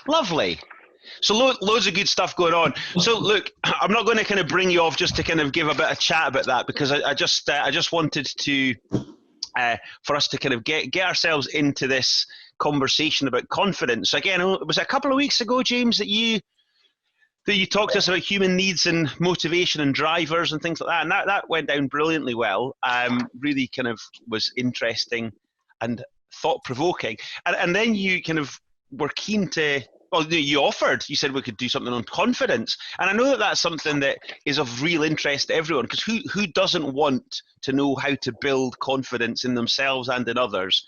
Lovely. So loads of good stuff going on. So look, I'm not going to kind of bring you off just to kind of give a bit of chat about that, because I just wanted to for us to kind of get ourselves into this conversation about confidence. Again, it was a couple of weeks ago, James, that you talked to us about human needs and motivation and drivers and things like that, and that went down brilliantly well. Really kind of was interesting and thought-provoking. And then you kind of were keen to, well, you said we could do something on confidence. And I know that that's something that is of real interest to everyone, because who doesn't want to know how to build confidence in themselves and in others,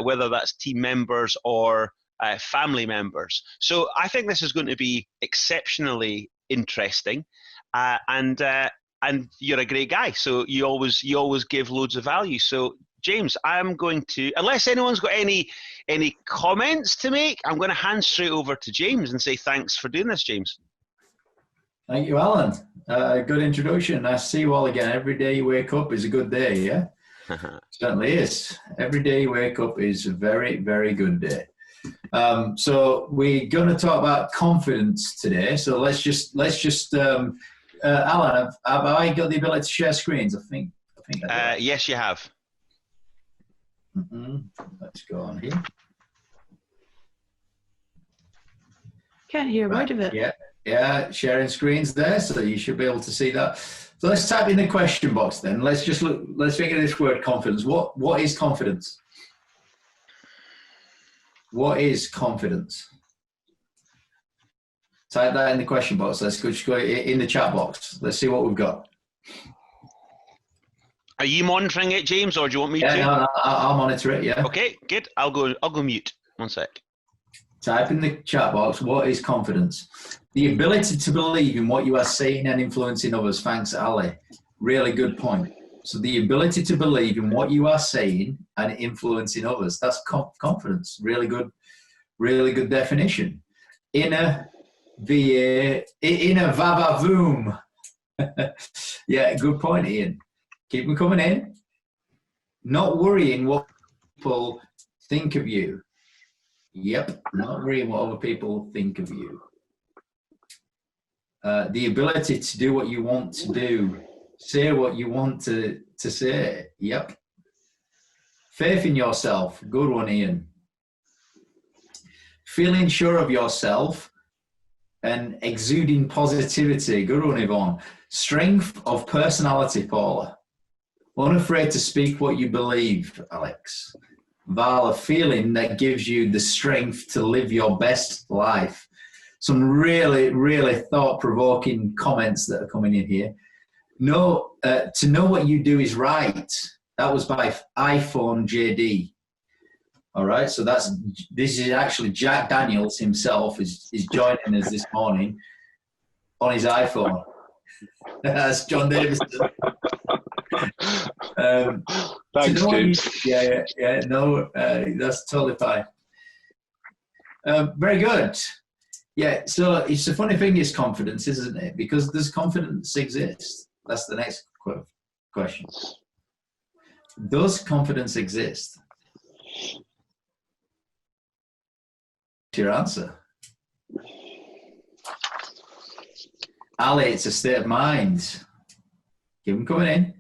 whether that's team members or family members. So I think this is going to be exceptionally interesting, and you're a great guy, so you always give loads of value. So James, I'm going to, unless anyone's got any comments to make, I'm going to hand straight over to James and say thanks for doing this, James. Thank you, Alan. Good introduction. Nice to see you all again. Every day you wake up is a good day, yeah? Certainly is. Every day you wake up is a very, very good day. So we're going to talk about confidence today. So let's just Alan, have I got the ability to share screens? I think I do. Yes, you have. Let's go on here. Can't hear a word of it. Yeah, sharing screens there, so you should be able to see that. So let's type in the question box then. Let's figure this word confidence. What is confidence? What is confidence? Type that in the question box. Let's just go in the chat box. Let's see what we've got. Are you monitoring it, James, or do you want me to? No, I'll monitor it, yeah. Okay, good. I'll go mute. One sec. Type in the chat box, what is confidence? The ability to believe in what you are saying and influencing others. Thanks, Ali. Really good point. So the ability to believe in what you are saying and influencing others. That's confidence. Really good definition. Inner vavavoom. Yeah, good point, Ian. Keep them coming in. Not worrying what people think of you. Yep, not worrying what other people think of you. The ability to do what you want to do. Say what you want to say. Yep. Faith in yourself. Good one, Ian. Feeling sure of yourself and exuding positivity. Good one, Yvonne. Strength of personality, Paula. Unafraid to speak what you believe, Alex. Val, a feeling that gives you the strength to live your best life. Some really, really thought-provoking comments that are coming in here. No, to know what you do is right. That was by iPhone JD. All right, so this is actually Jack Daniels himself is joining us this morning on his iPhone. That's John Davison. Thanks, James. That's totally fine. Very good. Yeah, so it's a funny thing is confidence, isn't it? Because does confidence exist? That's the next question. Does confidence exist? What's your answer? Ali, it's a state of mind. Keep them coming in.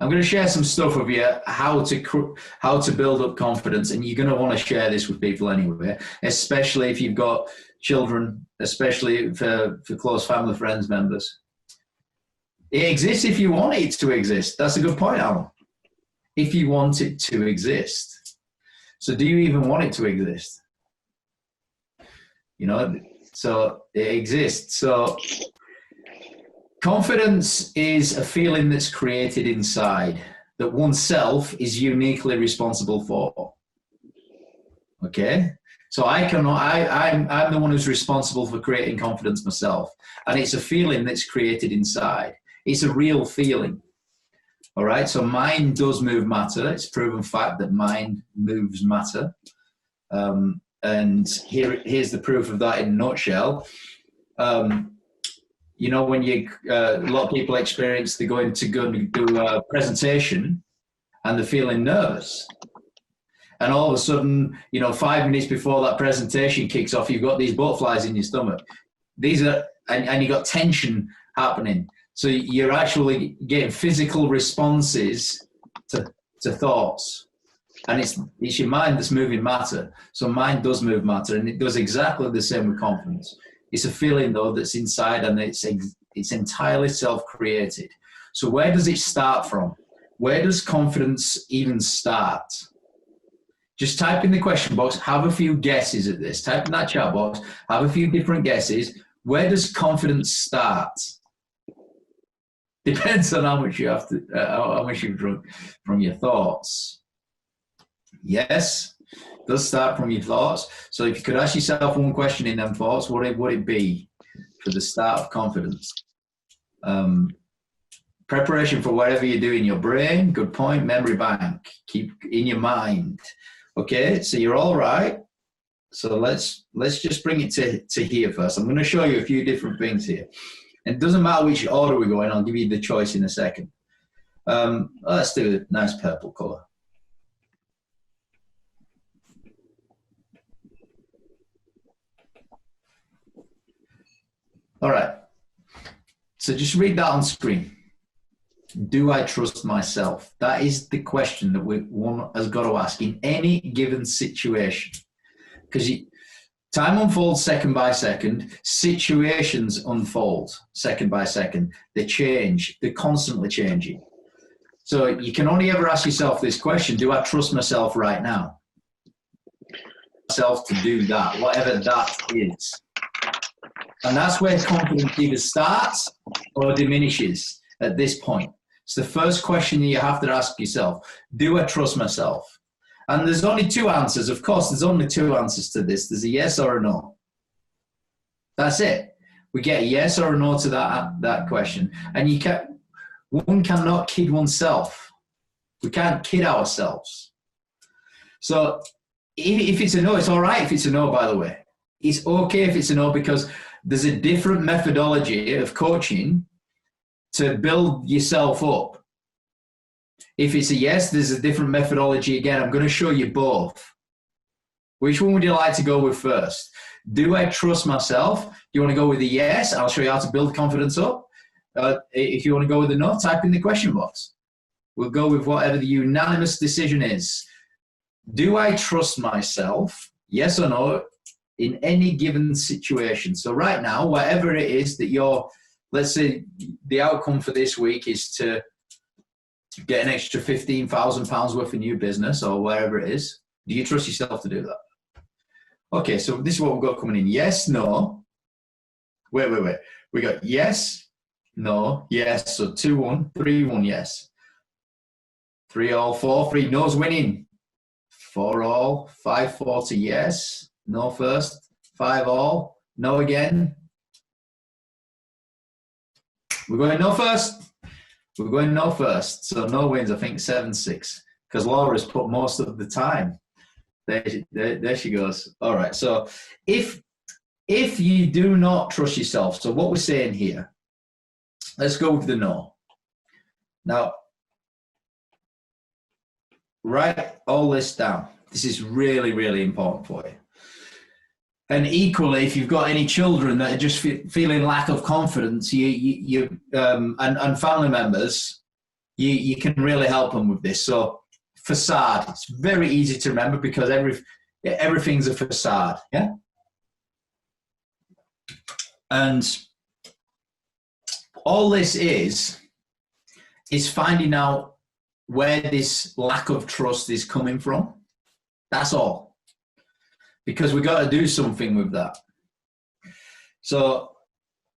I'm going to share some stuff with you, how to build up confidence, and you're going to want to share this with people anyway, especially if you've got children, especially for close family, friends, members. It exists if you want it to exist. That's a good point, Alan. If you want it to exist. So do you even want it to exist? You know, so it exists. So confidence is a feeling that's created inside that oneself is uniquely responsible for. Okay? So I'm the one who's responsible for creating confidence myself. And it's a feeling that's created inside. It's a real feeling. All right? So mind does move matter. It's a proven fact that mind moves matter. And here's the proof of that in a nutshell. You know, when a lot of people experience they're going to go and do a presentation and they're feeling nervous. And all of a sudden, 5 minutes before that presentation kicks off, you've got these butterflies in your stomach. And you've got tension happening. So you're actually getting physical responses to thoughts. And it's your mind that's moving matter. So mind does move matter, and it does exactly the same with confidence. It's a feeling, though, that's inside, and it's entirely self-created. So where does it start from? Where does confidence even start? Just type in the question box, have a few guesses at this. Type in that chat box, have a few different guesses. Where does confidence start? Depends on how much you've drunk from your thoughts. Yes, it does start from your thoughts. So if you could ask yourself one question in them thoughts, what would it be for the start of confidence? Preparation for whatever you do in your brain, good point, memory bank, keep in your mind. Okay, so you're all right. So let's just bring it to here first. I'm going to show you a few different things here. And it doesn't matter which order we go in, I'll give you the choice in a second. Let's do a nice purple color. All right, so just read that on screen. Do I trust myself? That is the question that one has got to ask in any given situation. Because time unfolds second by second, situations unfold second by second. They change, they're constantly changing. So you can only ever ask yourself this question, do I trust myself right now? Myself to do that, whatever that is. And that's where confidence either starts or diminishes at this point. It's the first question that you have to ask yourself. Do I trust myself? And there's only two answers. Of course, there's only two answers to this. There's a yes or a no. That's it. We get a yes or a no to that question. And one cannot kid oneself. We can't kid ourselves. So if it's a no, it's all right if it's a no, by the way. It's okay if it's a no, because there's a different methodology of coaching to build yourself up. If it's a yes, there's a different methodology again. I'm going to show you both. Which one would you like to go with first? Do I trust myself? Do you want to go with the yes? I'll show you how to build confidence up. If you want to go with the no, type in the question box. We'll go with whatever the unanimous decision is. Do I trust myself? Yes or no, in any given situation. So right now, whatever it is that let's say the outcome for this week is to get an extra £15,000 worth of new business or wherever it is. Do you trust yourself to do that? Okay, so this is what we've got coming in. Yes, no. Wait. We got yes, no, yes. So 2-1, 3-1, yes. 3-all, 4-3, no's winning. 4-all, 5-4 to yes. No first. 5-all, no again. We're going no first. We're going no first. So no wins, I think 7-6. Because Laura's put most of the time. There she goes. All right. So if you do not trust yourself, so what we're saying here, let's go with the no. Now, write all this down. This is really, really important for you. And equally, if you've got any children that are just feeling lack of confidence, and family members, you can really help them with this. So facade, it's very easy to remember because everything's a facade, yeah? And all this is finding out where this lack of trust is coming from. That's all. Because we've got to do something with that. So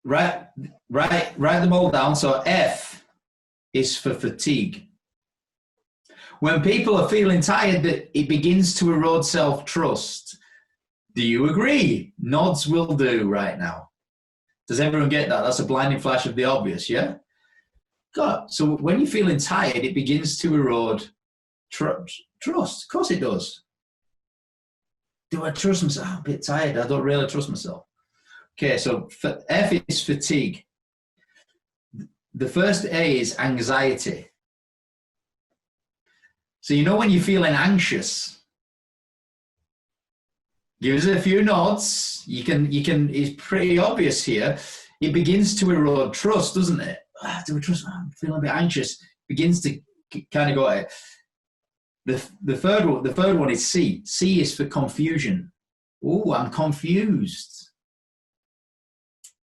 write them all down. So F is for fatigue. When people are feeling tired, it begins to erode self-trust. Do you agree? Nods will do right now. Does everyone get that? That's a blinding flash of the obvious, yeah? God. So when you're feeling tired, it begins to erode trust. Of course it does. Do I trust myself? I'm a bit tired. I don't really trust myself. Okay, so F is fatigue. The first A is anxiety. So you know when you're feeling anxious, Give us a few nods. You can. It's pretty obvious here. It begins to erode trust, doesn't it? Do we trust? I'm feeling a bit anxious. Begins to kind of go. The third one is C. C is for confusion. Oh, I'm confused.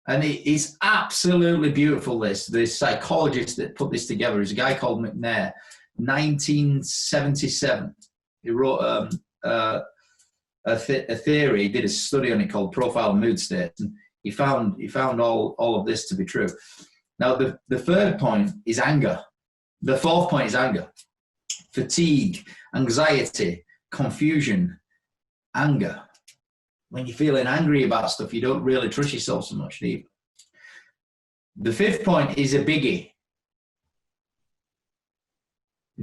And it's absolutely beautiful. The psychologist that put this together is a guy called McNair, 1977. He wrote a theory. He did a study on it called profile mood states, and he found all of this to be true. Now, the third point is anger. The fourth point is anger, fatigue, anxiety, confusion, anger. When you're feeling angry about stuff, you don't really trust yourself so much, do you? The fifth point is a biggie.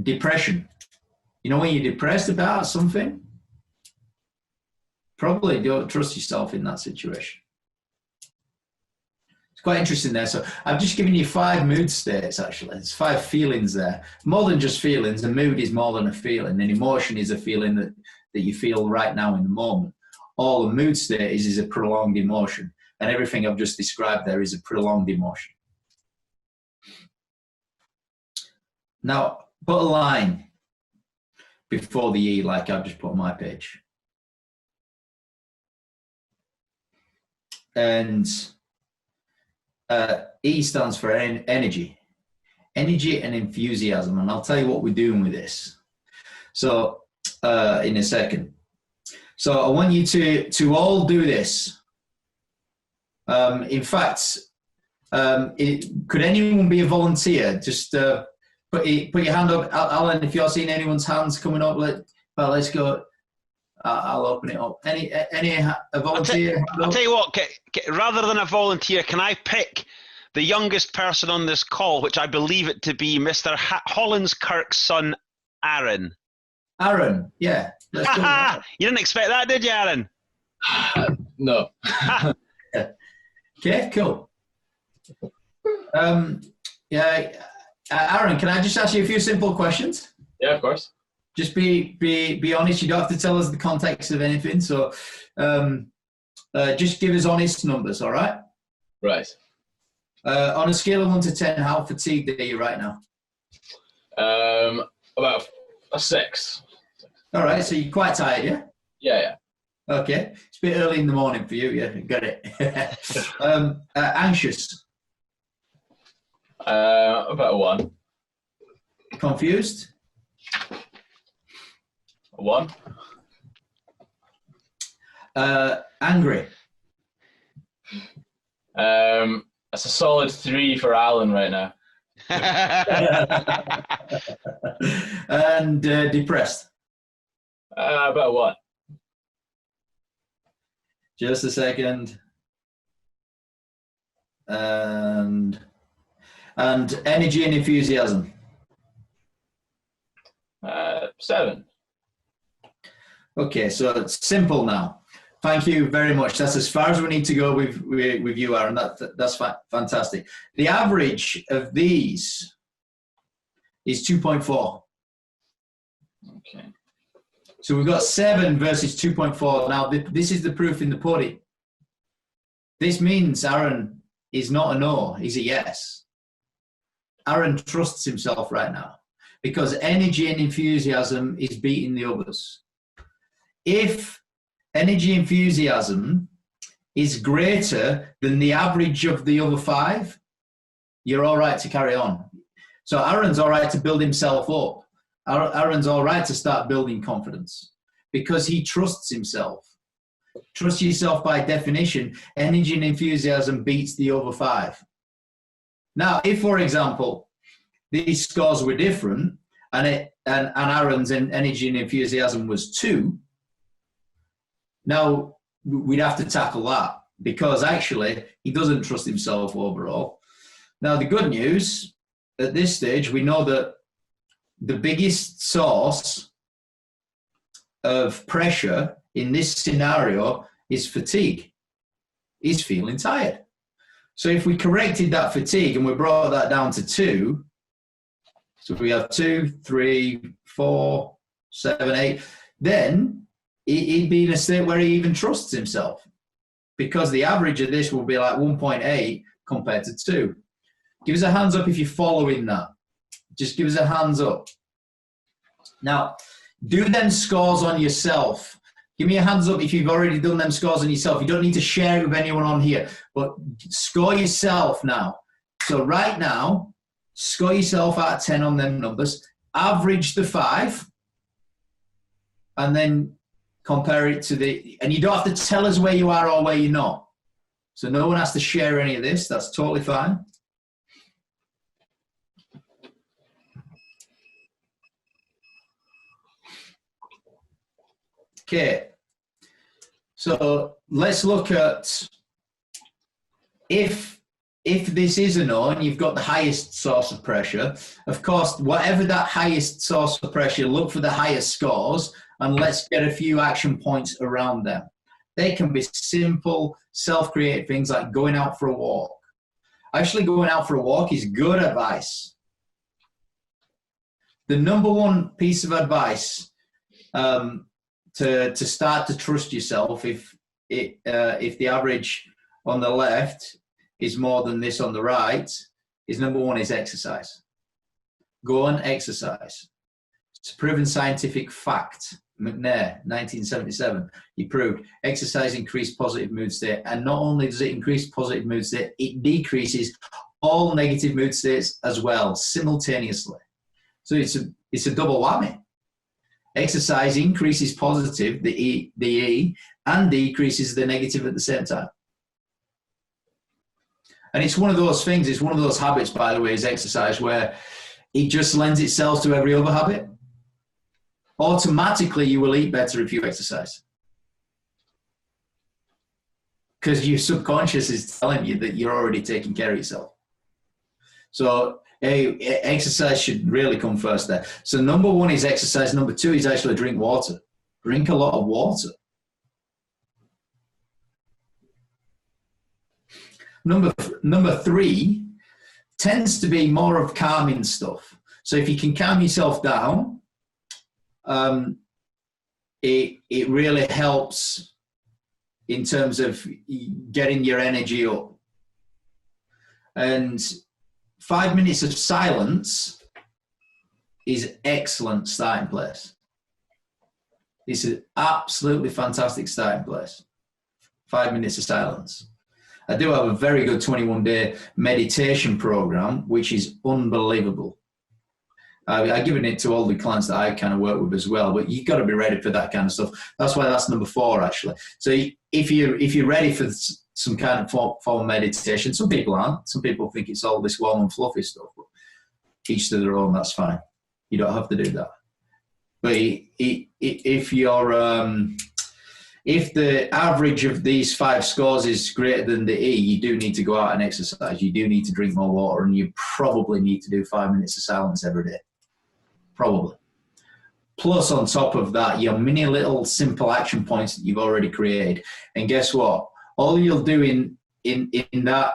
Depression. You know, when you're depressed about something, probably don't trust yourself in that situation. It's quite interesting there. So I've just given you 5 mood states, actually. It's 5 feelings there. More than just feelings. A mood is more than a feeling. An emotion is a feeling that you feel right now in the moment. All a mood state is a prolonged emotion. And everything I've just described there is a prolonged emotion. Now, put a line before the E like I've just put on my page. And E stands for energy. Energy and enthusiasm. And I'll tell you what we're doing with this. So, in a second. So I want you to all do this. In fact, could anyone be a volunteer? Just put your hand up. Alan, if you're seeing anyone's hands coming up, let's go. I'll open it up. Any a volunteer? I'll tell you what, rather than a volunteer, can I pick the youngest person on this call, which I believe it to be Mr. Hollandskirk's son, Aaron? Aaron, yeah. Let's do it. You didn't expect that, did you, Aaron? No. Okay, cool. Yeah, Aaron, can I just ask you a few simple questions? Yeah, of course. Just be honest. You don't have to tell us the context of anything. So just give us honest numbers, all right? Right. On a scale of 1 to 10, how fatigued are you right now? About a 6. All right, so you're quite tired, yeah? Yeah. Okay. It's a bit early in the morning for you, yeah? Got it. Anxious? About a 1. Confused? A 1. Angry? That's a solid 3 for Alan right now. And depressed? About a 1. Just a second. And energy and enthusiasm? 7. Okay, so it's simple now. Thank you very much. That's as far as we need to go with you, Aaron. That's fantastic. The average of these is 2.4. Okay. So we've got 7 versus 2.4. Now, this is the proof in the pudding. This means Aaron is not a no, he's a yes. Aaron trusts himself right now because energy and enthusiasm is beating the others. If energy enthusiasm is greater than the average of the other 5, you're all right to carry on. So Aaron's all right to build himself up. Aaron's all right to start building confidence because he trusts himself. Trust yourself by definition. Energy and enthusiasm beats the other 5. Now, if, for example, these scores were different and Aaron's energy and enthusiasm was 2, now we'd have to tackle that because actually he doesn't trust himself overall. Now, the good news at this stage, we know that the biggest source of pressure in this scenario is fatigue. He's feeling tired. So if we corrected that fatigue and we brought that down to 2, so we have 2, 3, 4, 7, 8, then he'd be in a state where he even trusts himself, because the average of this will be like 1.8 compared to 2. Give us a hands up if you're following that. Just give us a hands up. Now, do them scores on yourself. Give me a hands up if you've already done them scores on yourself. You don't need to share it with anyone on here, but score yourself now. So right now, score yourself out of 10 on them numbers. Average the 5, and then compare it to the, and you don't have to tell us where you are or where you're not. So no one has to share any of this. That's totally fine. Okay, so let's look at if this is a no and you've got the highest source of pressure, of course, whatever that highest source of pressure, look for the highest scores and let's get a few action points around them. They can be simple, self-created things like going out for a walk. Actually, going out for a walk is good advice. The number one piece of advice to start to trust yourself, if the average on the left is more than this on the right, is number one is exercise. Go and exercise. It's a proven scientific fact. McNair, 1977, he proved exercise increased positive mood state, and not only does it increase positive mood state, it decreases all negative mood states as well simultaneously. So it's a double whammy. Exercise increases positive, the E, and decreases the negative at the same time. And it's one of those things, it's one of those habits, by the way, is exercise, where it just lends itself to every other habit. Automatically, you will eat better if you exercise. Because your subconscious is telling you that you're already taking care of yourself. So exercise should really come first there. So number one is exercise. Number two is actually drink water. Drink a lot of water. Number three tends to be more of calming stuff. So if you can calm yourself down, it really helps in terms of getting your energy up. And 5 minutes of silence is excellent starting place. It's an absolutely fantastic starting place. 5 minutes of silence. I do have a very good 21-day meditation program, which is unbelievable. I've given it to all the clients that I kind of work with as well, but you've got to be ready for that kind of stuff. That's why that's number 4, actually. So if you're ready for some kind of form of meditation, some people aren't. Some people think it's all this warm and fluffy stuff. But each to their own, that's fine. You don't have to do that. But if the average of these 5 scores is greater than the E, you do need to go out and exercise. You do need to drink more water, and you probably need to do 5 minutes of silence every day. Probably. Plus, on top of that, your mini little simple action points that you've already created. And guess what? All you'll do in that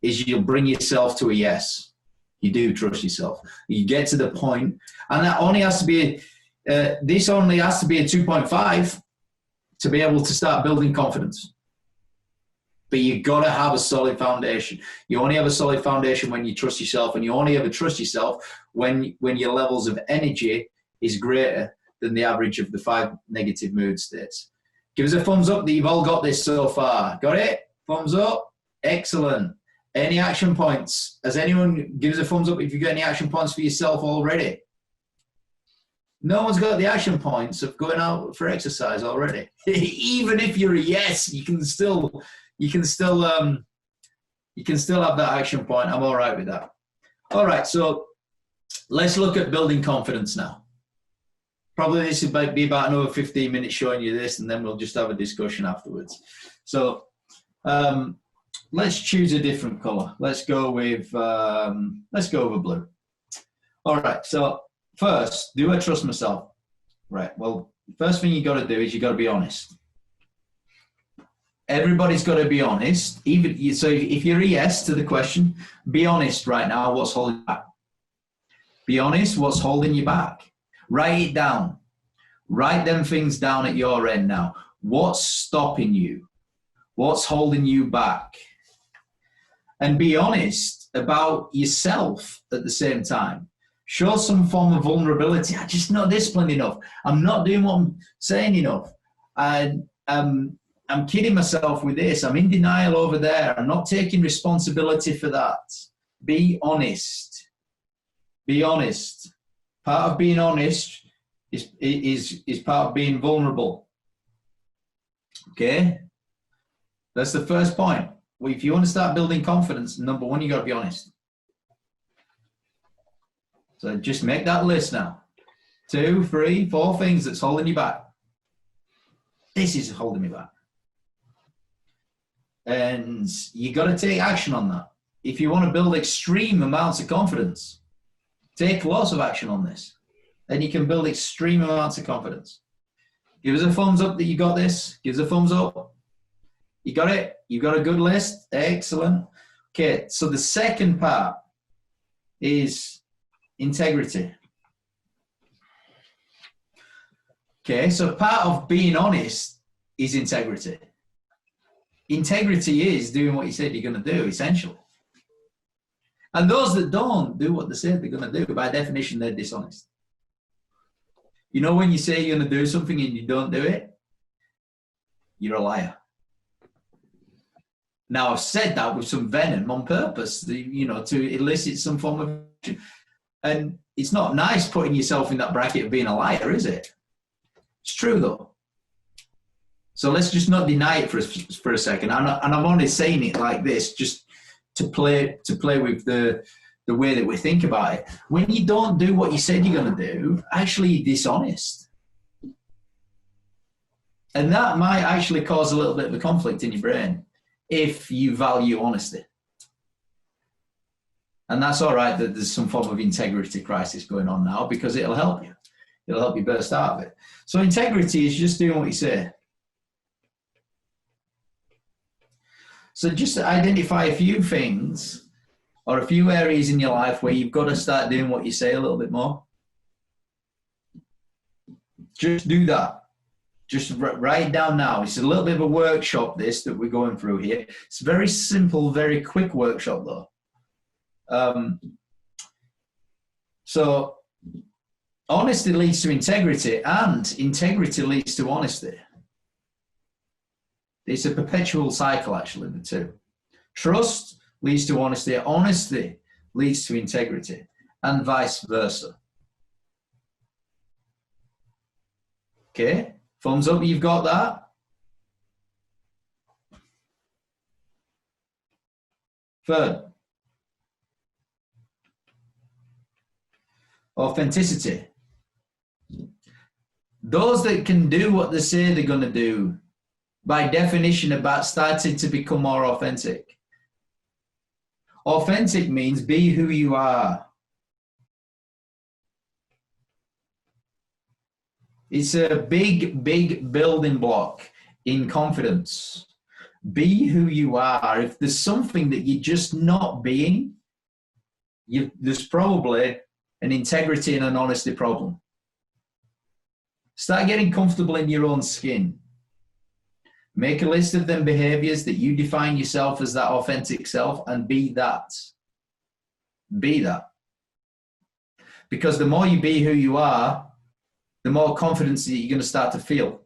is you'll bring yourself to a yes. You do trust yourself. You get to the point, and that only has to be, this only has to be a 2.5 to be able to start building confidence. But you've got to have a solid foundation. You only have a solid foundation when you trust yourself, and you only ever trust yourself when your levels of energy is greater than the average of the 5 negative mood states. Give us a thumbs up that you've all got this so far. Got it? Thumbs up? Excellent. Any action points? Has anyone, give us a thumbs up if you've got any action points for yourself already? No one's got the action points of going out for exercise already. Even if you're a yes, you can still have that action point. I'm all right with that. All right, so let's look at building confidence now. Probably this will be about another 15 minutes showing you this, and then we'll just have a discussion afterwards. So let's choose a different color. Let's go with blue. All right, so first, do I trust myself? Right, well, the first thing you got to do is you got to be honest. Everybody's got to be honest. So if you're a yes to the question, be honest right now, what's holding you back? Be honest, what's holding you back? Write it down. Write them things down at your end now. What's stopping you? What's holding you back? And be honest about yourself at the same time. Show some form of vulnerability. I'm just not disciplined enough. I'm not doing what I'm saying enough. I'm kidding myself with this. I'm in denial over there. I'm not taking responsibility for that. Be honest. Be honest. Part of being honest is part of being vulnerable. Okay? That's the first point. Well, if you want to start building confidence, number one, you got to be honest. So just make that list now. 2, 3, 4 things that's holding you back. This is holding me back. And you got to take action on that. If you want to build extreme amounts of confidence, take lots of action on this. Then you can build extreme amounts of confidence. Give us a thumbs up that you got this. Give us a thumbs up. You got it? You got a good list? Excellent. Okay, so the second part is integrity. Okay, so part of being honest is integrity. Integrity is doing what you said you're going to do, essentially. And those that don't do what they said they're going to do, by definition, they're dishonest. You know, when you say you're going to do something and you don't do it, you're a liar. Now, I've said that with some venom on purpose, you know, to elicit some form of action. And it's not nice putting yourself in that bracket of being a liar, is it? It's true, though. So let's just not deny it for a second. And I'm only saying it like this just to play with the way that we think about it. When you don't do what you said you're going to do, actually you're dishonest. And that might actually cause a little bit of a conflict in your brain if you value honesty. And that's all right that there's some form of integrity crisis going on now, because it'll help you. It'll help you burst out of it. So integrity is just doing what you say. So just identify a few things or a few areas in your life where you've got to start doing what you say a little bit more. Just do that. Just write it down now. It's a little bit of a workshop, this, that we're going through here. It's a very simple, very quick workshop, though. So honesty leads to integrity, and integrity leads to honesty. It's a perpetual cycle, actually, the two. Trust leads to honesty. Honesty leads to integrity, and vice versa. Okay, thumbs up, you've got that. Third, authenticity. Those that can do what they say they're going to do, by definition, about starting to become more authentic. Authentic means be who you are. It's a big, big building block in confidence. Be who you are. If there's something that you're just not being, there's probably an integrity and an honesty problem. Start getting comfortable in your own skin. Make a list of them behaviors that you define yourself as that authentic self, and be that. Be that. Because the more you be who you are, the more confidence that you're going to start to feel.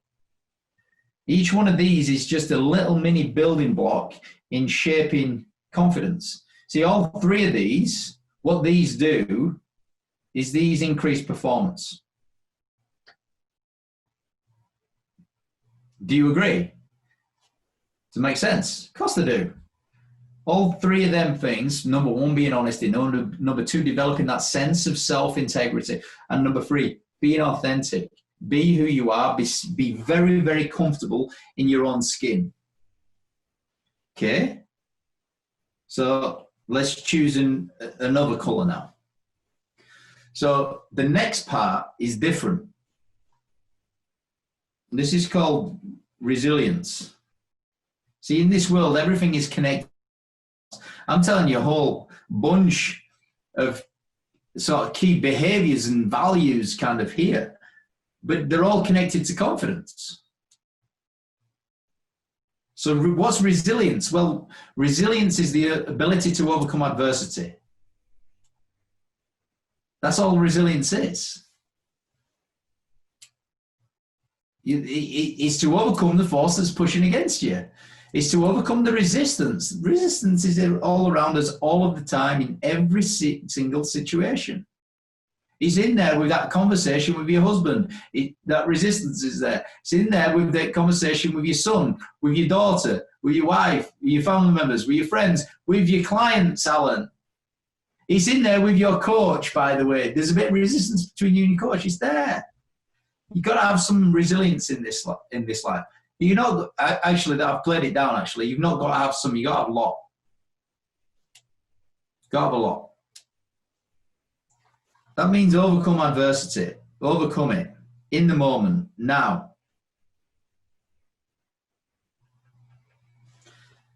Each one of these is just a little mini building block in shaping confidence. See, all three of these, what these do is these increase performance. Do you agree? Does it make sense? Of course they do. All three of them things, number one, being honesty, number two, developing that sense of self-integrity, and number three, being authentic. Be who you are. Be very, very comfortable in your own skin. Okay? So let's choose another color now. So the next part is different. This is called resilience. See, in this world, everything is connected. I'm telling you a whole bunch of sort of key behaviors and values kind of here. but they're all connected to confidence. So what's resilience? Well, resilience is the ability to overcome adversity. That's all resilience is. It's to overcome the force that's pushing against you. It's to overcome the resistance. Resistance is all around us all of the time in every single situation. It's in there with that conversation with your husband. That resistance is there. It's in there with that conversation with your son, with your daughter, with your wife, with your family members, with your friends, with your clients, Alan. It's in there with your coach, by the way. There's a bit of resistance between you and your coach. It's there. You've got to have some resilience in this life. You know, actually, I've played it down, actually. You've not got to have some. You've got to have a lot. Got to have a lot. That means overcome adversity. Overcome it. In the moment. Now.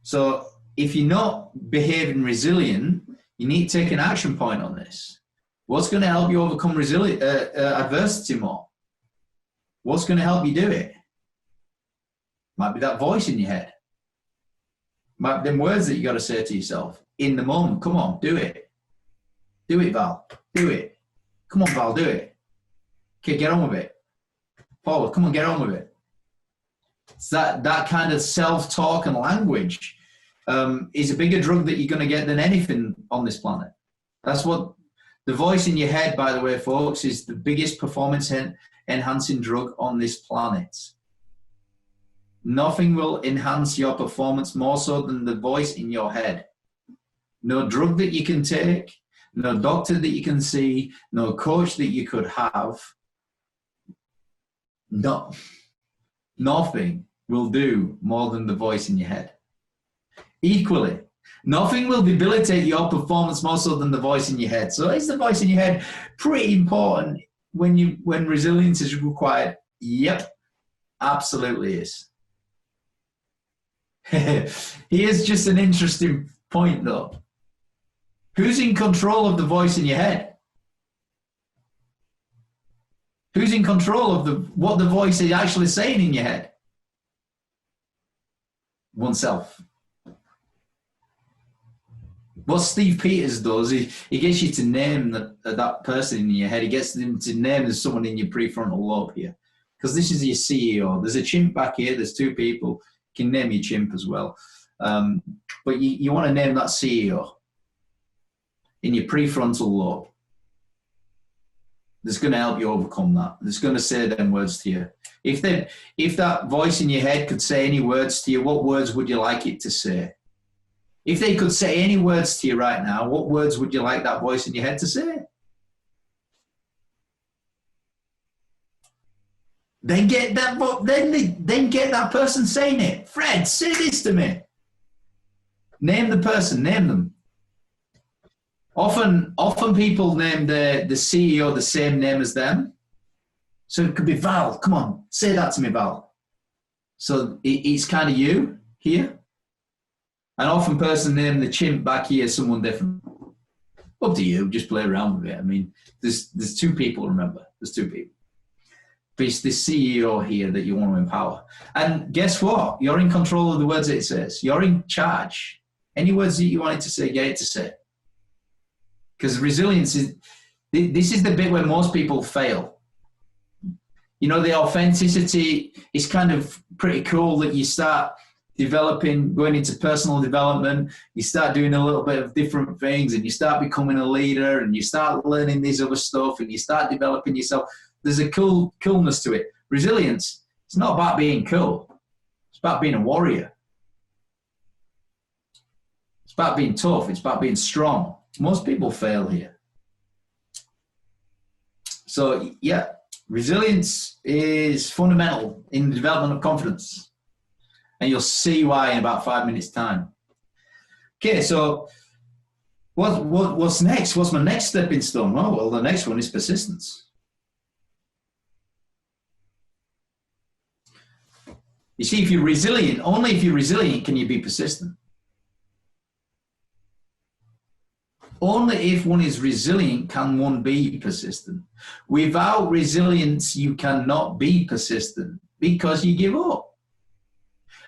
So, if you're not behaving resilient, you need to take an action point on this. What's going to help you overcome adversity more? What's going to help you do it? Might be that voice in your head. Might be them words that you got to say to yourself in the moment. Come on, do it. Do it, Val. Do it. Come on, Val, do it. Okay, get on with it. Paul, come on, get on with it. It's that kind of self-talk and language is a bigger drug that you're going to get than anything on this planet. That's what the voice in your head, by the way, folks, is the biggest performance enhancing drug on this planet. Nothing will enhance your performance more so than the voice in your head. No drug that you can take, no doctor that you can see, no coach that you could have. No, nothing will do more than the voice in your head. Equally, nothing will debilitate your performance more so than the voice in your head. So is the voice in your head pretty important when resilience is required? Yep, absolutely is. Here's just an interesting point though. Who's in control of the voice in your head? Who's in control of what the voice is actually saying in your head? Oneself. What Steve Peters does, he gets you to name that person in your head. He gets them to name someone in your prefrontal lobe here. Because this is your CEO. There's a chimp back here. There's two people. You can name your chimp as well. But you want to name that CEO in your prefrontal lobe. That's going to help you overcome that. That's going to say them words to you. If that voice in your head could say any words to you, what words would you like it to say? If they could say any words to you right now, what words would you like that voice in your head to say? Then get that person saying it. Fred, say this to me. Name the person, name them. Often people name the CEO the same name as them. So it could be Val. Come on, say that to me, Val. So it's kind of you here. And often person name the chimp back here someone different. Up to you, just play around with it. I mean, there's two people, remember. There's two people. But it's the CEO here that you want to empower. And guess what? You're in control of the words that it says. You're in charge. Any words that you want it to say, get it to say. Because resilience this is the bit where most people fail. You know, the authenticity is kind of pretty cool that you start developing, going into personal development, you start doing a little bit of different things and you start becoming a leader and you start learning this other stuff and you start developing yourself. There's a coolness to it. Resilience, it's not about being cool. It's about being a warrior. It's about being tough. It's about being strong. Most people fail here. So, yeah, resilience is fundamental in the development of confidence. And you'll see why in about 5 minutes' time. Okay, so what's next? What's my next stepping stone? Oh, well, the next one is persistence. You see, if you're resilient, only if you're resilient can you be persistent. Only if one is resilient can one be persistent. Without resilience, you cannot be persistent because you give up.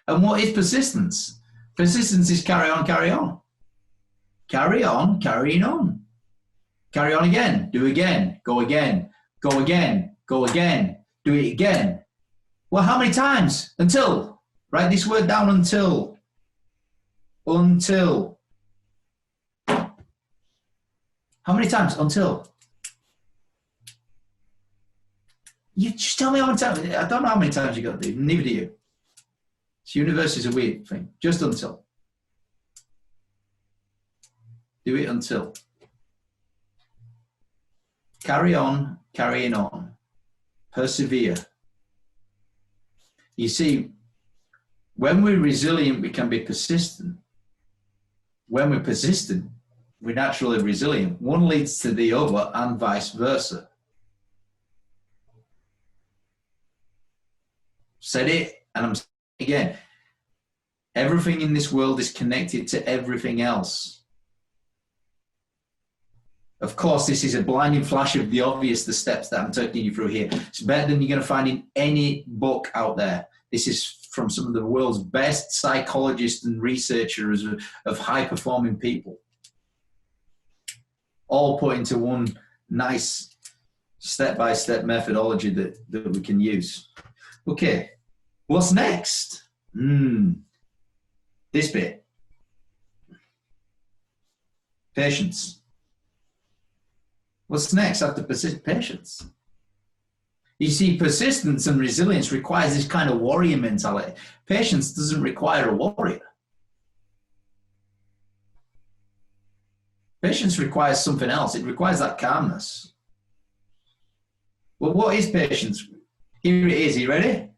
And what is persistence? Persistence is carry on, carry on. Carry on, carrying on. Carry on again, do again, go again, go again, go again, do it again. Well, how many times? Until. Write this word down, until. Until. How many times? Until. You just tell me how many times. I don't know how many times you got to do. Neither do you. This universe is a weird thing. Just until. Do it until. Carry on, carrying on. Persevere. You see, when we're resilient, we can be persistent. When we're persistent, we're naturally resilient. One leads to the other and vice versa. Said it, and I'm saying it again. Everything in this world is connected to everything else. Of course, this is a blinding flash of the obvious, the steps that I'm taking you through here. It's better than you're going to find in any book out there. This is from some of the world's best psychologists and researchers of high-performing people. All put into one nice step-by-step methodology that we can use. Okay, what's next? This bit. Patience. What's next after patience? You see, persistence and resilience requires this kind of warrior mentality. Patience doesn't require a warrior. Patience requires something else. It requires that calmness. Well, what is patience? Here it is. Are you ready?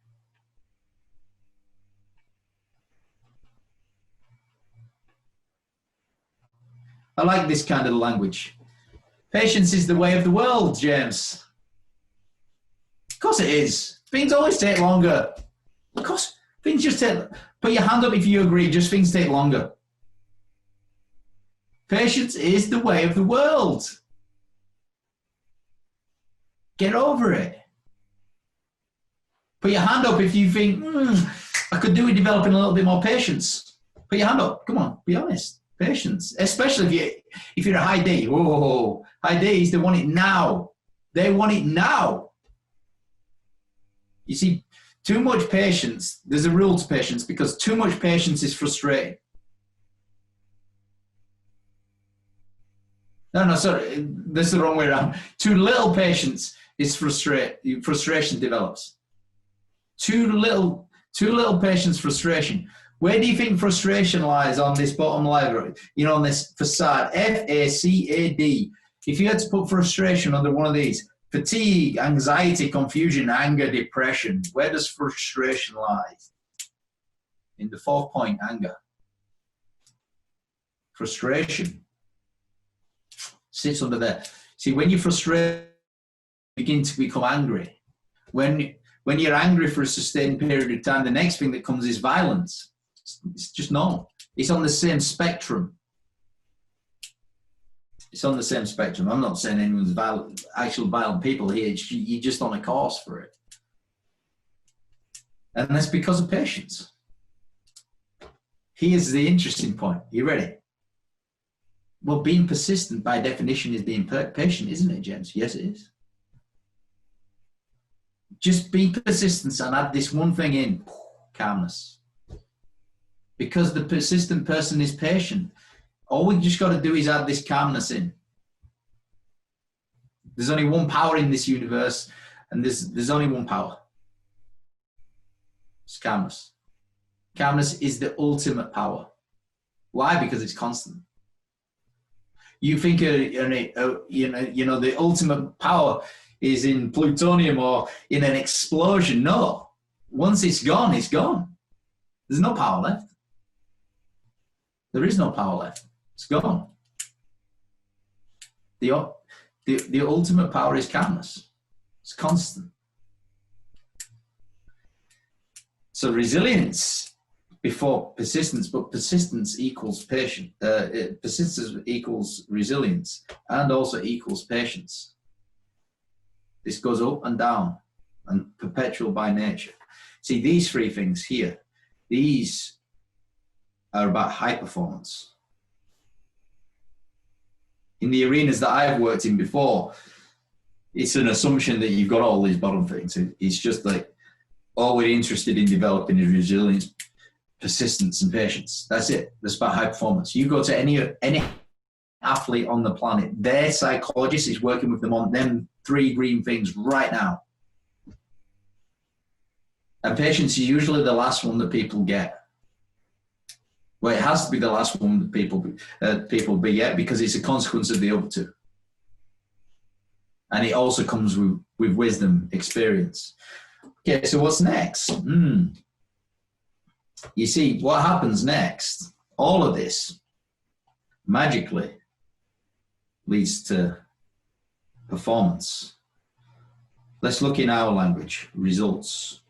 I like this kind of language. Patience is the way of the world, James. Of course it is. Things always take longer. Of course, things just take... Put your hand up if you agree, just things take longer. Patience is the way of the world. Get over it. Put your hand up if you think, I could do with developing a little bit more patience. Put your hand up. Come on, be honest. Patience. Especially if you're a high D. Whoa, high Ds, they want it now. They want it now. You see, too much patience, there's a rule to patience because too much patience is frustrating. No, sorry, that's the wrong way around. Too little patience is frustration develops. Too little patience, frustration. Where do you think frustration lies on this bottom line? You know, on this facade, F-A-C-A-D. If you had to put frustration under one of these, fatigue, anxiety, confusion, anger, depression, where does frustration lie? In the fourth point, anger. Frustration sits under there. See, when you frustrate, you begin to become angry. When you're angry for a sustained period of time, the next thing that comes is violence. It's just normal. It's on the same spectrum. It's on the same spectrum. I'm not saying anyone's violent, actual violent people here. You're just on a course for it. And that's because of patience. Here's the interesting point. You ready? Well, being persistent by definition is being patient, isn't it, James? Yes, it is. Just be persistent and add this one thing in, calmness. Because the persistent person is patient. All we just got to do is add this calmness in. There's only one power in this universe, and there's only one power. It's calmness. Calmness is the ultimate power. Why? Because it's constant. You think the ultimate power is in plutonium or in an explosion. No. Once it's gone, it's gone. There's no power left. There is no power left. It's gone. The ultimate power is calmness. It's constant. So resilience, before persistence, but persistence equals patience. Persistence equals resilience and also equals patience. This goes up and down and perpetual by nature. See, these three things here, these are about high performance. In the arenas that I've worked in before, it's an assumption that you've got all these bottom things. It's just like, all we're interested in developing is resilience, persistence, and patience. That's it. That's about high performance. You go to any athlete on the planet, their psychologist is working with them on them three green things right now. And patience is usually the last one that people get. Well, it has to be the last one that people get because it's a consequence of the other two. And it also comes with wisdom, experience. Okay, so what's next? You see, what happens next, all of this magically leads to performance. Let's look in our language, results.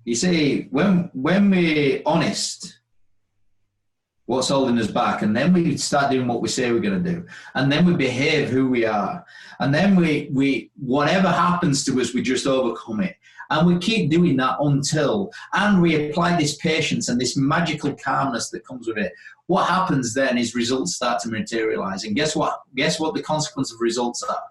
You see, when we're honest, what's holding us back, and then we start doing what we say we're going to do, and then we behave who we are, and then we whatever happens to us, we just overcome it, and we keep doing that until, and we apply this patience and this magical calmness that comes with it. What happens then is results start to materialize, and guess what the consequence of results are?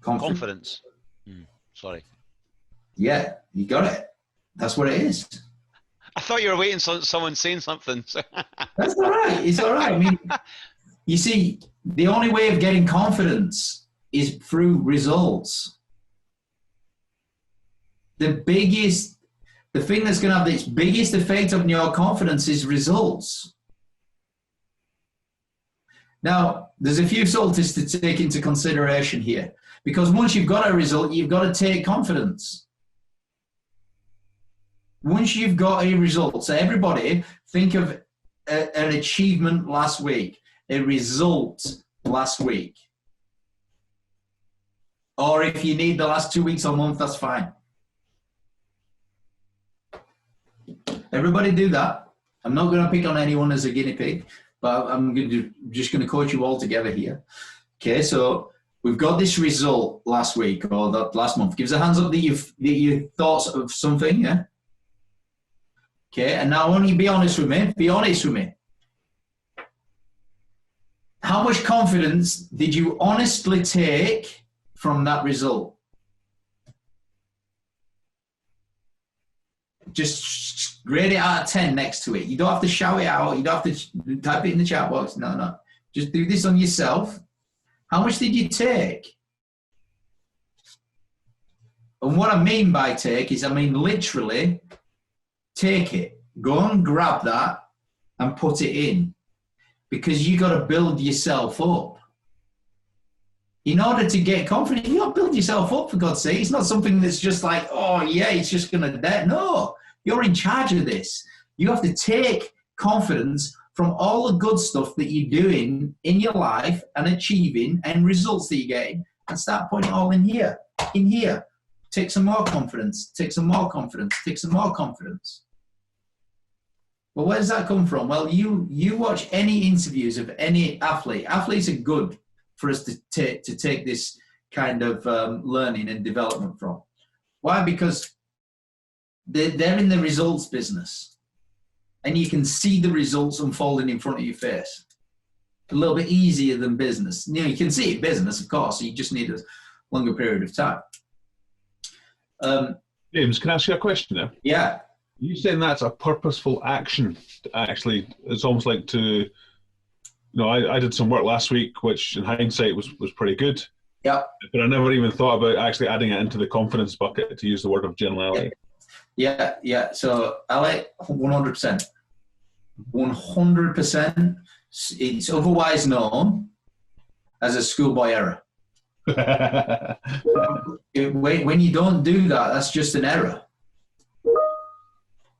Confidence. Sorry. Yeah, you got it. That's what it is. I thought you were waiting for someone saying something. That's all right. It's all right. I mean, you see, the only way of getting confidence is through results. The thing that's going to have the biggest effect on your confidence is results. Now, there's a few subtleties to take into consideration here. Because once you've got a result, you've got to take confidence. Once you've got a result, so everybody think of an achievement last week, a result last week. Or if you need the last 2 weeks or month, that's fine. Everybody do that. I'm not going to pick on anyone as a guinea pig, but I'm just going to coach you all together here. Okay, so we've got this result last week or that last month. Give us a hands up that you thought of something, yeah? Okay, and now I want you to be honest with me. Be honest with me. How much confidence did you honestly take from that result? Just grade it out of 10 next to it. You don't have to shout it out. You don't have to type it in the chat box. No. Just do this on yourself. How much did you take? And what I mean by take is, I mean literally take it. Go and grab that and put it in. Because you got to build yourself up. In order to get confident, you got to build yourself up, for God's sake. It's not something that's just like, oh yeah, it's just going to die. No, you're in charge of this. You have to take confidence from all the good stuff that you're doing in your life and achieving and results that you're getting, and start putting it all in here. In here. Take some more confidence. Take some more confidence. Take some more confidence. Well, where does that come from? Well, you watch any interviews of any athlete. Athletes are good for us to take this kind of learning and development from. Why? Because they're in the results business. And you can see the results unfolding in front of your face. A little bit easier than business. You know, you can see it business, of course. You just need a longer period of time. James, can I ask you a question now? Yeah. You saying that's a purposeful action? Actually, it's almost like to. I did some work last week, which in hindsight was pretty good. Yeah. But I never even thought about actually adding it into the confidence bucket, to use the word of generality. Yeah. So, Ali, 100%. 100%. It's otherwise known as a schoolboy error. When you don't do that, that's just an error.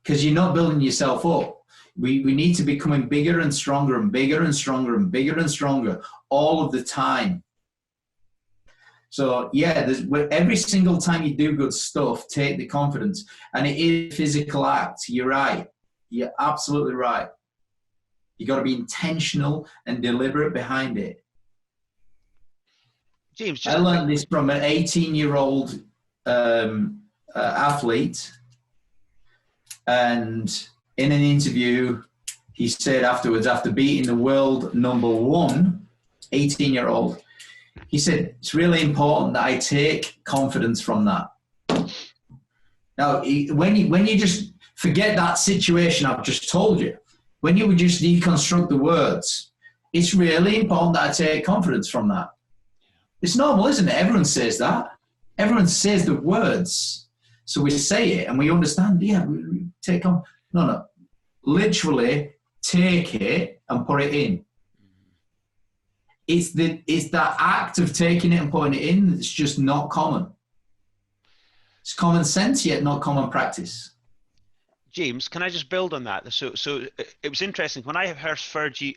Because you're not building yourself up. We need to be becoming bigger and stronger and bigger and stronger and bigger and stronger all of the time. So yeah, every single time you do good stuff, take the confidence. And it is a physical act. You're right. You're absolutely right. You got to be intentional and deliberate behind it. James, I learned this from an 18-year-old athlete, and in an interview, he said afterwards, after beating the world number 1, 18-year-old, he said, it's really important that I take confidence from that. Now, when you just forget that situation I've just told you, when you would just deconstruct the words, it's really important that I take confidence from that. It's normal, isn't it? Everyone says that. Everyone says the words. So we say it and we understand, yeah, we take on. No. Literally take it and put it in. It's that act of taking it and putting it in that's just not common. It's common sense, yet not common practice. James, can I just build on that? So it was interesting when I first heard you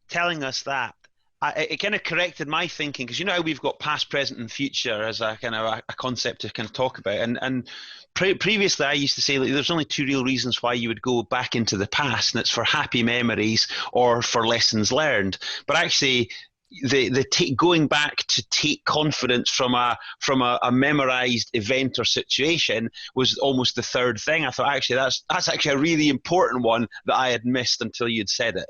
telling us that. It kind of corrected my thinking, because you know how we've got past, present, and future as a kind of a concept to kind of talk about. And previously, I used to say that there's only 2 real reasons why you would go back into the past, and it's for happy memories or for lessons learned. But actually, going back to take confidence from a memorized event or situation was almost the third thing. I thought actually that's actually a really important one that I had missed until you'd said it.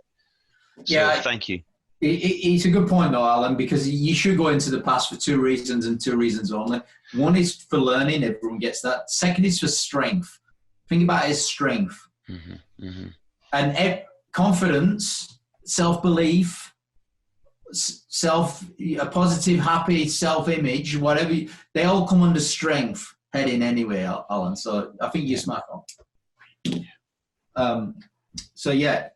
So yeah, thank you. It's a good point though, Alan, because you should go into the past for 2 reasons and 2 reasons only. One is for learning, everyone gets that. Second is for strength. Think about it as strength. Mm-hmm, mm-hmm. And confidence, self-belief, a positive, happy self-image, whatever, they all come under strength heading anyway, Alan. So I think you're smart on. So yeah.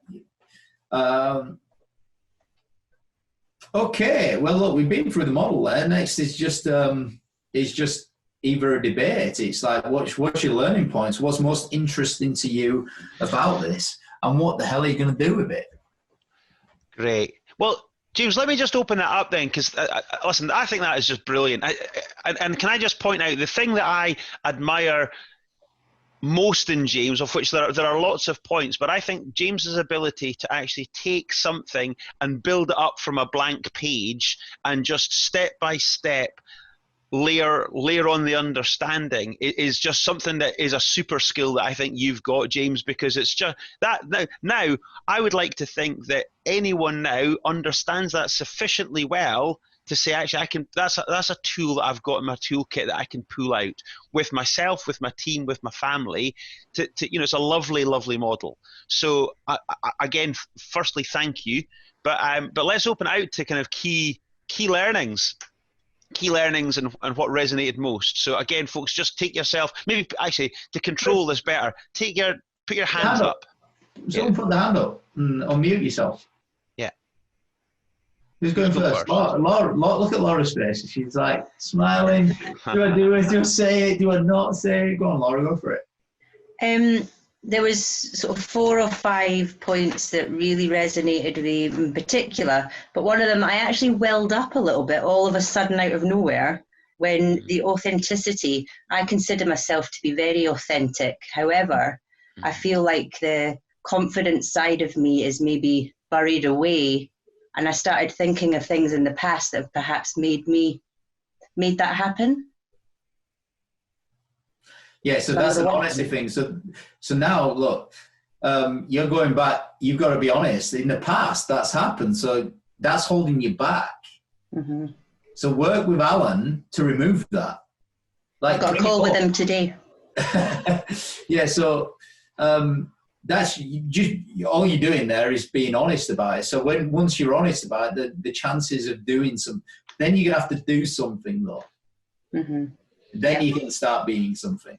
Okay, well, look, we've been through the model there. Next is just either a debate. It's like, what's your learning points? What's most interesting to you about this? And what the hell are you going to do with it? Great. Well, James, let me just open that up then, because listen, I think that is just brilliant. And can I just point out the thing that I admire most in James, of which there are lots of points, but I think James's ability to actually take something and build it up from a blank page and just step by step layer on the understanding is just something that is a super skill that I think you've got, James, because it's just that now I would like to think that anyone now understands that sufficiently well to say, actually, that's a tool that I've got in my toolkit that I can pull out with myself, with my team, with my family. It's a lovely, lovely model. So again, firstly, thank you. But let's open out to kind of key learnings and what resonated most. So again, folks, just take yourself, maybe actually to control this better, put your hands up. Someone put the hand up and unmute yourself. Who's going first? Laura, look at Laura's face. She's like smiling. Do I do it? Do I say it? Do I not say it? Go on, Laura, go for it. There was sort of 4 or 5 points that really resonated with me in particular, but one of them I actually welled up a little bit all of a sudden out of nowhere when the authenticity. I consider myself to be very authentic. However, I feel like the confident side of me is maybe buried away. And I started thinking of things in the past that have perhaps made that happen. Yeah, so that's an honesty thing. So now, look, you're going back. You've got to be honest. In the past, that's happened. So that's holding you back. Mm-hmm. So work with Alan to remove that. I've got a call with him today. Yeah, so that's just all you're doing there is being honest about it. So once you're honest about it, the chances of doing then you're gonna have to do something though. Mm-hmm. Then you can start being something.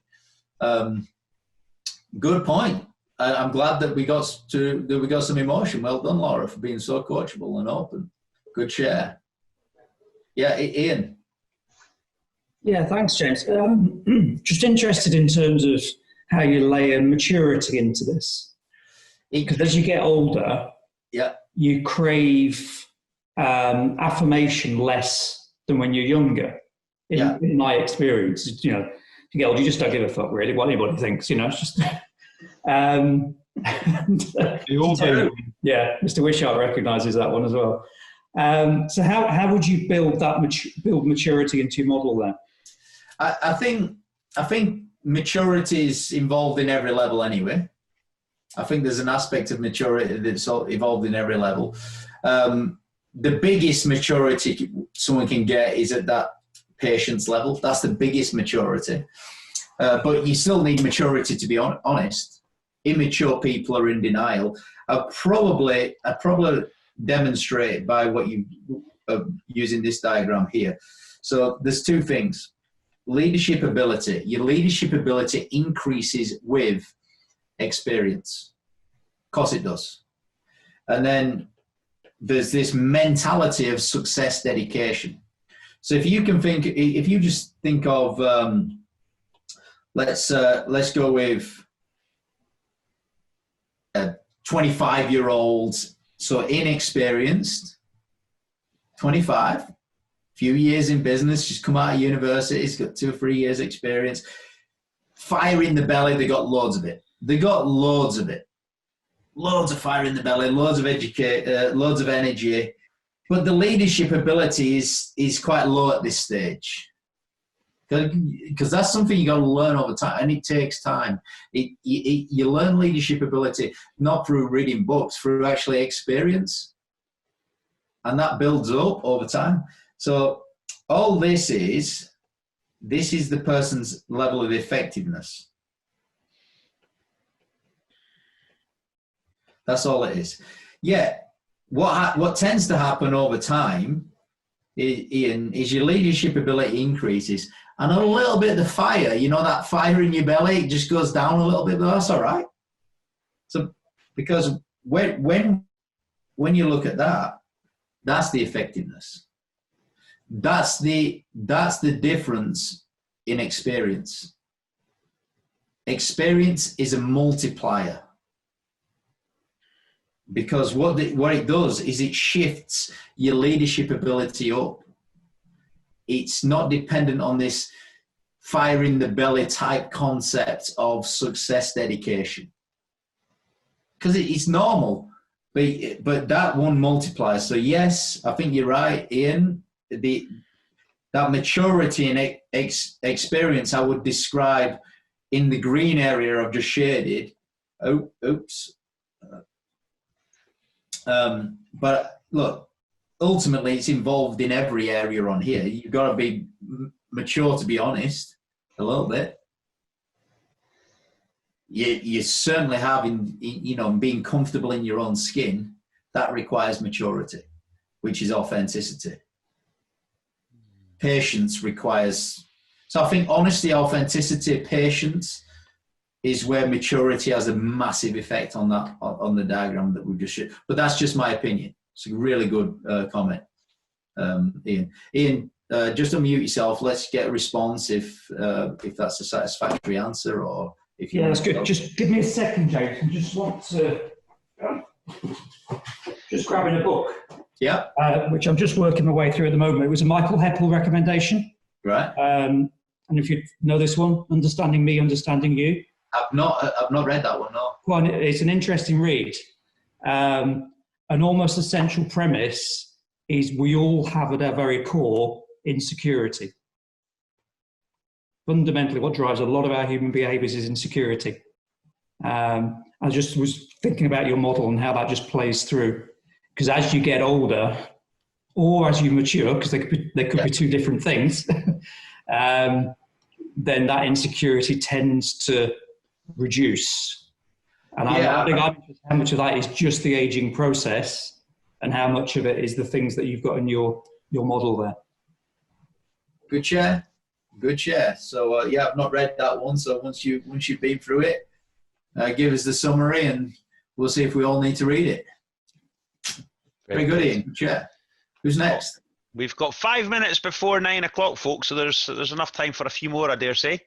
Good point. I'm glad that we got some emotion. Well done, Laura, for being so coachable and open. Good share. Yeah, Ian. Yeah, thanks, James. Just interested in terms of how you layer maturity into this. Because as you get older, you crave affirmation less than when you're younger. In my experience, you know, you get older, you just don't give a fuck really what anybody thinks. You know, it's just. Yeah, Mr. Wishart recognises that one as well. So how would you build maturity into your model then? I think maturity is involved in every level anyway. I think there's an aspect of maturity that's evolved in every level. The biggest maturity someone can get is at that patience level. That's the biggest maturity. But you still need maturity, to be honest. Immature people are in denial. I probably demonstrate by what you using this diagram here. So there's two things. Leadership ability. Your leadership ability increases with experience. Of course it does. And then there's this mentality of success dedication. So if you just think of, let's go with a 25-year-old, so inexperienced, 25, few years in business, just come out of university, he's got 2 or 3 years experience, fire in the belly, they got loads of it. They got loads of it. Loads of fire in the belly, loads of energy, but the leadership ability is quite low at this stage. Because that's something you got to learn over time, and it takes time. You learn leadership ability not through reading books, through actually experience, and that builds up over time. So all this is the person's level of effectiveness. That's all it is. Yeah, what tends to happen over time, Ian, is your leadership ability increases, and a little bit of the fire, you know, that fire in your belly, it just goes down a little bit, but that's all right. So, because when you look at that, that's the effectiveness. That's the difference in experience. Experience is a multiplier. Because what it does is it shifts your leadership ability up. It's not dependent on this fire in the belly type concept of success dedication. Because it's normal, but that one multiplies. So yes, I think you're right, Ian. That maturity and experience I would describe in the green area I've just shaded. But look, ultimately it's involved in every area on here. You've got to be mature, to be honest, a little bit. You certainly having, you know, being comfortable in your own skin, that requires maturity, which is authenticity. Patience requires, so I think honesty, authenticity, patience is where maturity has a massive effect on that, on the diagram that we've just shown. But that's just my opinion. It's a really good comment, Ian. Ian, just unmute yourself. Let's get a response if that's a satisfactory answer, or if you. Yeah, that's good. Just give me a second, James. I just want to just grabbing a book. Yeah. Which I'm just working my way through at the moment. It was a Michael Heppel recommendation. Right. And if you know this one, Understanding Me, Understanding You. I've not read that one, no. Well, it's an interesting read. An almost essential premise is we all have at our very core insecurity. Fundamentally, what drives a lot of our human behaviors is insecurity. I just was thinking about your model and how that just plays through. Because as you get older, or as you mature, because they could be two different things, then that insecurity tends to reduce. And I think how much of that is just the aging process, and how much of it is the things that you've got in your model there. Good share. So I've not read that one. So once you've been through it, give us the summary, and we'll see if we all need to read it. Very good, Ian. Good share. Who's next? We've got 5 minutes before 9 o'clock, folks. So there's enough time for a few more, I dare say.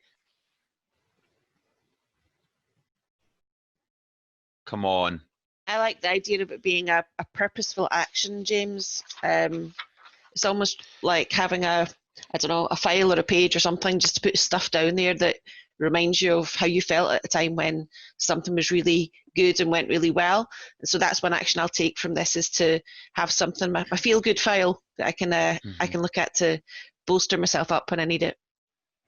Come on. I like the idea of it being a purposeful action, James. It's almost like having a file or a page or something, just to put stuff down there that reminds you of how you felt at a time when something was really good and went really well. And so that's one action I'll take from this, is to have something, my feel good file that I can look at to bolster myself up when I need it.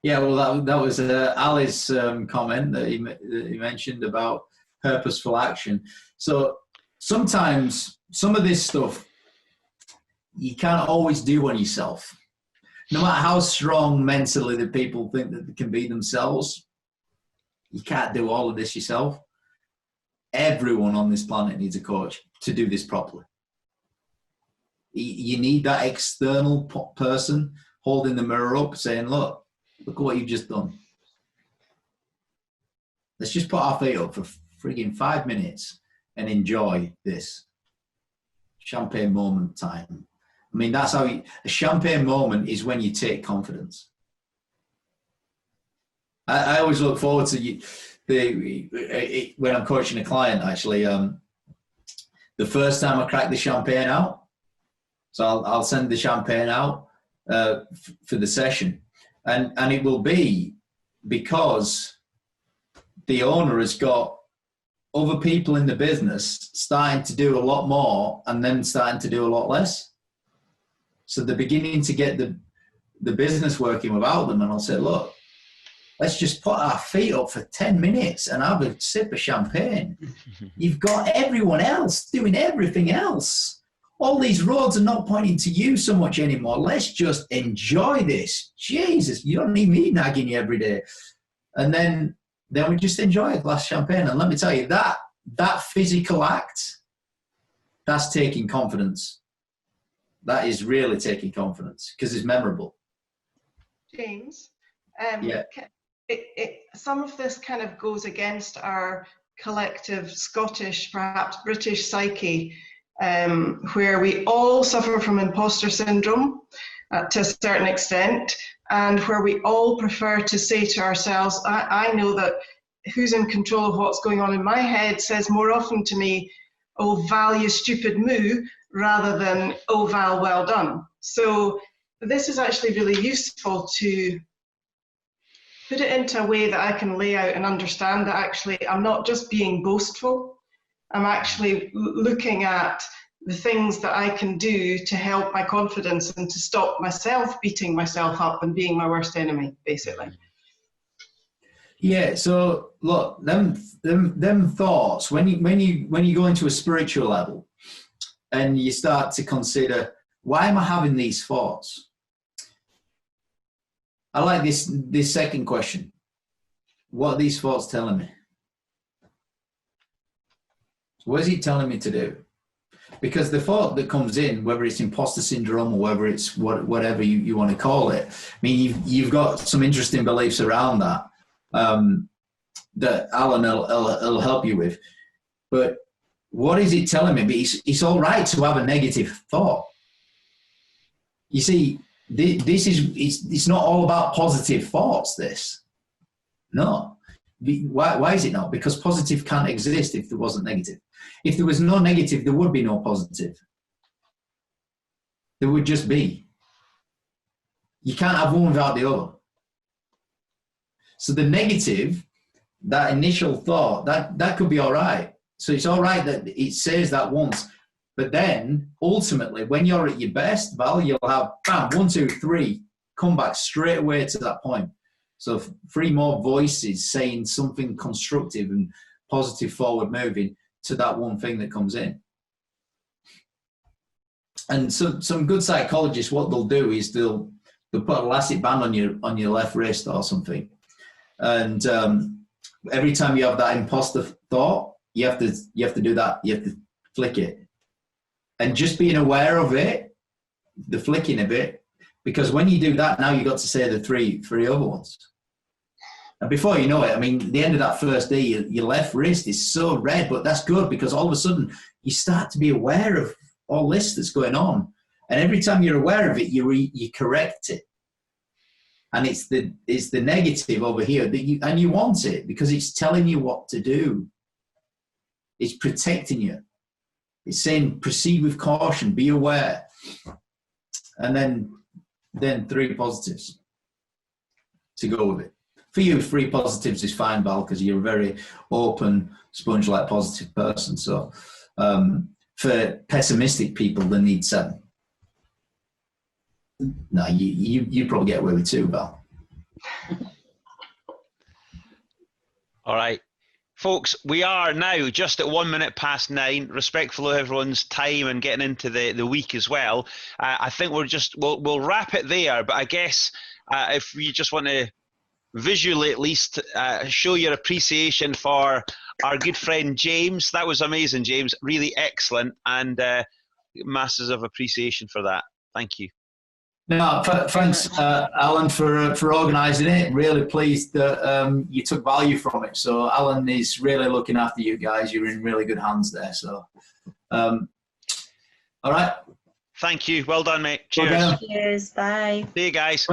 Yeah, well, that was Ali's comment that he mentioned about purposeful action. So sometimes some of this stuff you can't always do on yourself. No matter how strong mentally the people think that they can be themselves, you can't do all of this yourself. Everyone on this planet needs a coach to do this properly. You need that external person holding the mirror up saying, look at what you've just done. Let's just put our feet up for frigging 5 minutes and enjoy this champagne moment time. I mean, that's how a champagne moment is when you take confidence. I always look forward to when I'm coaching a client, actually, the first time I crack the champagne out. So I'll send the champagne out for the session. And it will be because the owner has got other people in the business starting to do a lot more and then starting to do a lot less. So they're beginning to get the business working without them. And I'll say, look, let's just put our feet up for 10 minutes and have a sip of champagne. You've got everyone else doing everything else. All these roads are not pointing to you so much anymore. Let's just enjoy this. Jesus, you don't need me nagging you every day. And then we just enjoy a glass of champagne. And let me tell you, that physical act, that's taking confidence. That is really taking confidence because it's memorable. James, yeah. Some of this kind of goes against our collective Scottish, perhaps British psyche, where we all suffer from imposter syndrome to a certain extent, and where we all prefer to say to ourselves, I know that who's in control of what's going on in my head says more often to me, oh, Val, you stupid moo, rather than, oh, Val, well done. So this is actually really useful to put it into a way that I can lay out and understand that actually I'm not just being boastful, I'm actually looking at the things that I can do to help my confidence and to stop myself beating myself up and being my worst enemy, basically. Yeah, so look, them thoughts, when you go into a spiritual level and you start to consider, why am I having these thoughts? I like this second question. What are these thoughts telling me? What is it telling me to do? Because the thought that comes in, whether it's imposter syndrome or whether it's whatever you want to call it, I mean, you've got some interesting beliefs around that that Alan will help you with. But what is it telling me? But it's all right to have a negative thought. You see, it's not all about positive thoughts, this. No. Why is it not? Because positive can't exist if there wasn't negative. If there was no negative, there would be no positive. There would just be. You can't have one without the other. So the negative, that initial thought, that could be all right. So it's all right that it says that once. But then, ultimately, when you're at your best, Val, you'll have, bam, 1, 2, 3, come back straight away to that point. So 3 more voices saying something constructive and positive forward moving to that one thing that comes in. And so some good psychologists, what they'll do is they'll put an elastic band on your left wrist or something. And every time you have that imposter thought, you have to do that. You have to flick it. And just being aware of it, the flicking of it, because when you do that, now you've got to say the three other ones. And before you know it, I mean, the end of that first day, your left wrist is so red, but that's good because all of a sudden you start to be aware of all this that's going on. And every time you're aware of it, you correct it. And it's the negative over here and you want it because it's telling you what to do. It's protecting you. It's saying proceed with caution, be aware. And then 3 positives to go with it. For you, 3 positives is fine, Val, because you're a very open, sponge-like positive person. So for pessimistic people, they need 7. No, you probably get away with 2, Val. All right. Folks, we are now just at 1 minute past 9, respectful of everyone's time and getting into the week as well. I think we'll wrap it there, but I guess if you just want to visually at least show your appreciation for our good friend James. That was amazing, James. Really excellent, and masses of appreciation for that. Thank you. No, thanks, Alan, for organising it. Really pleased that you took value from it. So Alan is really looking after you guys. You're in really good hands there. So, all right. Thank you. Well done, mate. Cheers. Cheers. Bye. See you guys.